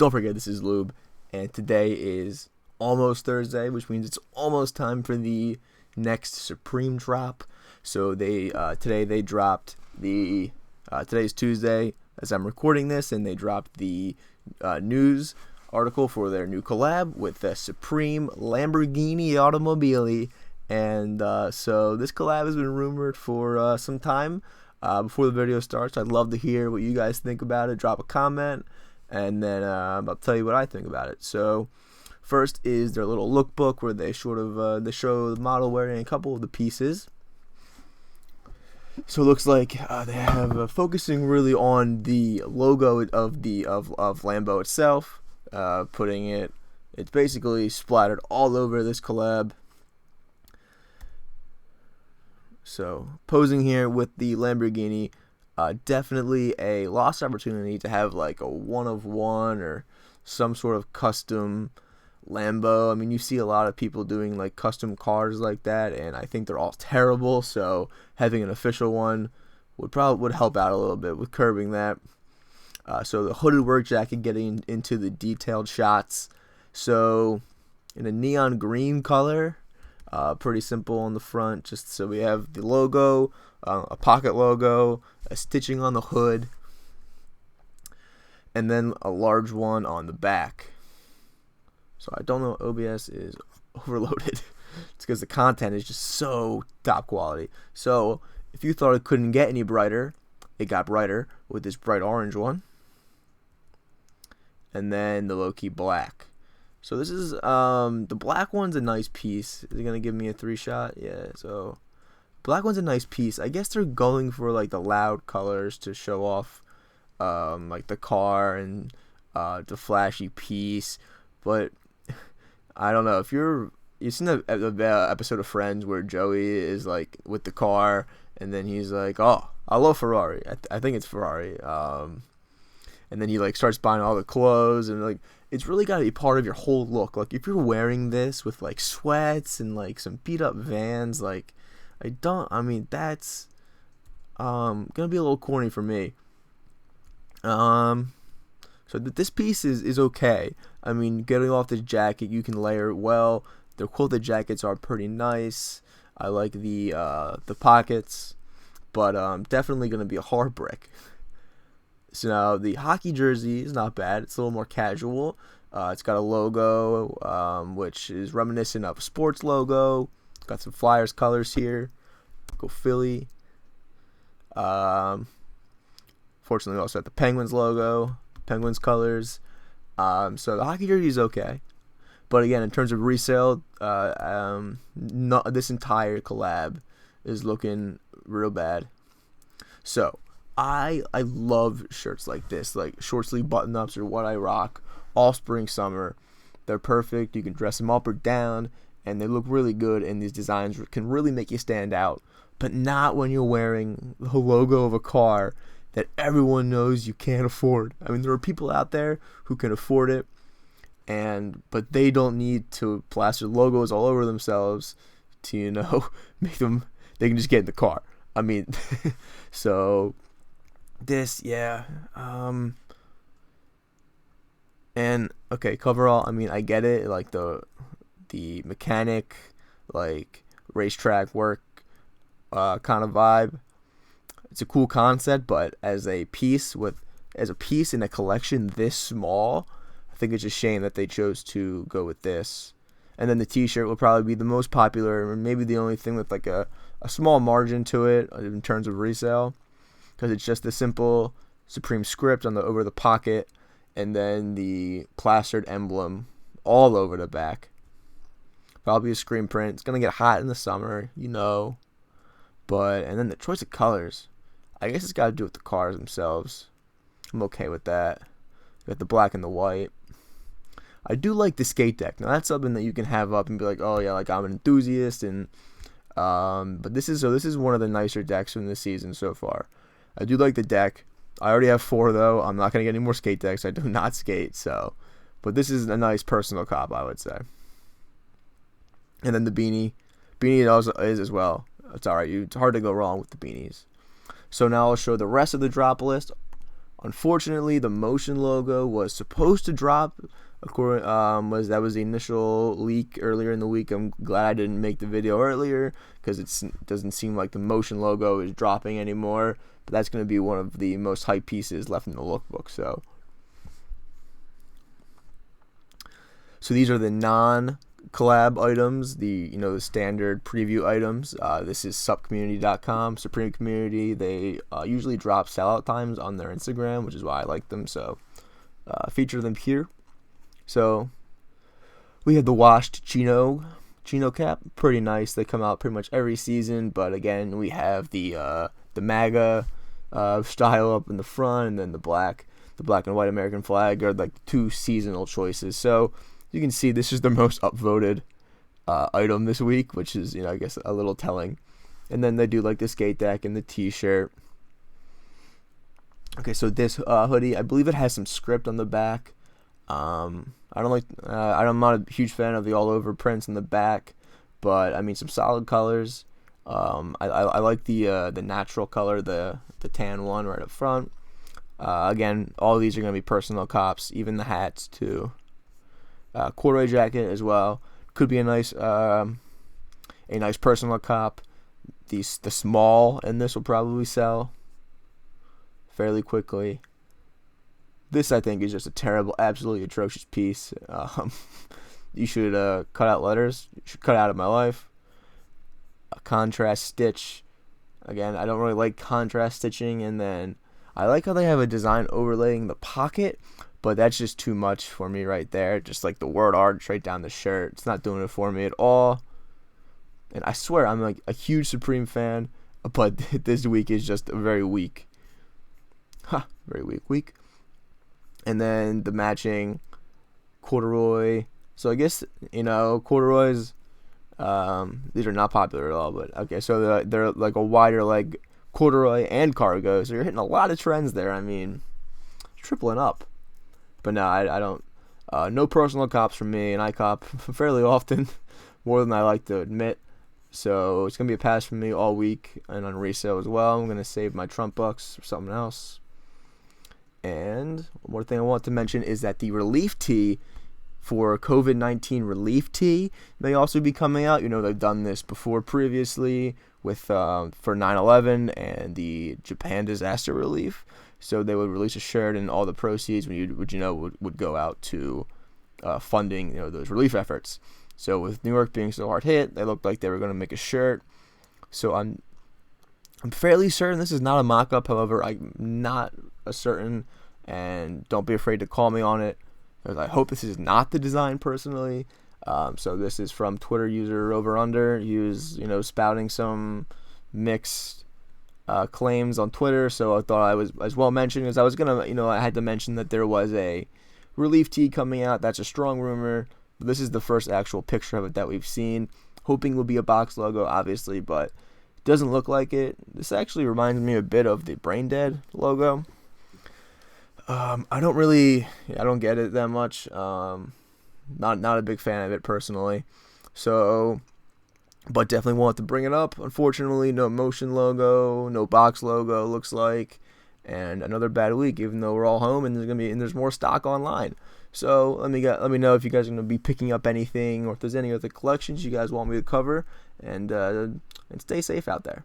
Don't forget, this is Lube, and today is almost Thursday, which means it's almost time for the next Supreme drop. So today they dropped the today's Tuesday as I'm recording this, and they dropped the news article for their new collab with the Supreme Lamborghini Automobile. And so this collab has been rumored for some time. Before the video starts, I'd love to hear what you guys think about it. Drop a comment, and then I'll tell you what I think about it. So first is their little lookbook where they they show the model wearing a couple of the pieces. So it looks like they have focusing really on the logo of Lambo itself, it's basically splattered all over this collab. So posing here with the Lamborghini, definitely a lost opportunity to have like a one of one or some sort of custom Lambo. I mean, you see a lot of people doing like custom cars like that, and I think they're all terrible. So having an official one would help out a little bit with curbing that. So the hooded work jacket getting into the detailed shots. So in a neon green color. Pretty simple on the front, just so we have the logo, a pocket logo, a stitching on the hood, and then a large one on the back. So I don't know, OBS is overloaded. It's because the content is just so top quality. So if you thought it couldn't get any brighter, it got brighter with this bright orange one, and then the low-key black. So this is, the black one's a nice piece. Is it going to give me a 3-shot? Yeah, so black one's a nice piece. I guess they're going for, like, the loud colors to show off, like, the car and the flashy piece. But I don't know. If you've seen the episode of Friends where Joey is, like, with the car, and then he's like, oh, I love Ferrari. I think it's Ferrari. And then he, like, starts buying all the clothes, and, like, it's really got to be part of your whole look. Like, if you're wearing this with, like, sweats and, like, some beat-up Vans, like, that's gonna be a little corny for me. So this piece is okay. I mean, getting off this jacket, you can layer it well. The quilted jackets are pretty nice. I like the pockets, but definitely gonna be a hard brick. So now the hockey jersey is not bad. It's a little more casual. It's got a logo, which is reminiscent of a sports logo. Got some Flyers colors here. Go Philly. Fortunately, we also have the Penguins logo, Penguins colors. So the hockey jersey is okay. But again, in terms of resale, this entire collab is looking real bad. So I love shirts like this, like short sleeve button ups are what I rock all spring summer. They're perfect. You can dress them up or down, and they look really good, and these designs can really make you stand out, but not when you're wearing the logo of a car that everyone knows you can't afford. I mean, there are people out there who can afford it, but they don't need to plaster logos all over themselves to, make them, they can just get in the car. I mean, so this, yeah, and okay, coverall, I mean, I get it, like the mechanic, like racetrack work kind of vibe. It's a cool concept, but as a piece in a collection this small, I think it's a shame that they chose to go with this. And then the t-shirt will probably be the most popular, or maybe the only thing with like a small margin to it in terms of resale, because it's just the simple Supreme script over the pocket, and then the plastered emblem all over the back. Probably a screen print. It's gonna get hot in the summer, and then the choice of colors, I guess it's got to do with the cars themselves. I'm okay with that. Got the black and the white. I do like the skate deck. Now that's something that you can have up and be like, oh yeah, like I'm an enthusiast, and but this is one of the nicer decks from this season so far. I do like the deck. I already have 4 though. I'm not gonna get any more skate decks. I do not skate, but this is a nice personal cop, I would say. And then the beanie also is as well. It's alright. It's hard to go wrong with the beanies. So now I'll show the rest of the drop list Unfortunately, the motion logo was supposed to drop. That was the initial leak earlier in the week. I'm glad I didn't make the video earlier because it doesn't seem like the motion logo is dropping anymore. But that's going to be one of the most hype pieces left in the lookbook. So these are the non-collab items, the standard preview items. This is supcommunity.com, Supreme Community. They usually drop sellout times on their Instagram, which is why I like them. So feature them here. So we have the washed chino cap, pretty nice. They come out pretty much every season, but again, we have the MAGA style up in the front, and then the black and white American flag are like the two seasonal choices. So you can see this is the most upvoted item this week, which is I guess a little telling. And then they do like the skate deck and the t-shirt. Okay, so this hoodie, I believe it has some script on the back. I'm not a huge fan of the all over prints in the back, but I mean some solid colors. I like the natural color, the tan one right up front. Again, all of these are going to be personal cops, even the hats too. Corduroy jacket as well. Could be a nice personal cop. The small in this will probably sell fairly quickly. This, I think, is just a terrible, absolutely atrocious piece. You should cut out letters. You should cut out of my life. A contrast stitch. Again, I don't really like contrast stitching. And then I like how they have a design overlaying the pocket, but that's just too much for me right there. Just like the word art straight down the shirt. It's not doing it for me at all. And I swear, I'm like a huge Supreme fan, but this week is just very weak. Very weak. And then the matching corduroy. So I guess, corduroys, these are not popular at all, but okay. So they're like a wider leg corduroy and cargo. So you're hitting a lot of trends there. I mean, tripling up. But no, I don't. No personal cops from me, and I cop fairly often, more than I like to admit. So it's going to be a pass from me all week and on resale as well. I'm going to save my Trump bucks for something else. And one more thing I want to mention is that the relief tee for COVID-19 relief tee may also be coming out. They've done this before previously with for 9/11 and the Japan disaster relief. So they would release a shirt, and all the proceeds would go out to funding those relief efforts. So with New York being so hard hit, they looked like they were going to make a shirt. So I'm fairly certain this is not a mock-up. However, I'm not certain, and don't be afraid to call me on it, because I hope this is not the design personally. So this is from Twitter user OverUnder. He was spouting some mixed claims on Twitter, so I thought I was as well mentioning, as I was gonna I had to mention that there was a relief tee coming out. That's a strong rumor, but this is the first actual picture of it that we've seen. Hoping it will be a box logo, obviously, but it doesn't look like it. This actually reminds me a bit of the Brain Dead logo. I don't get it that much. Not a big fan of it personally. So, but definitely want to bring it up. Unfortunately, no motion logo, no box logo looks like, and another bad week. Even though we're all home and there's more stock online. So let me know if you guys are going to be picking up anything, or if there's any other collections you guys want me to cover, and stay safe out there.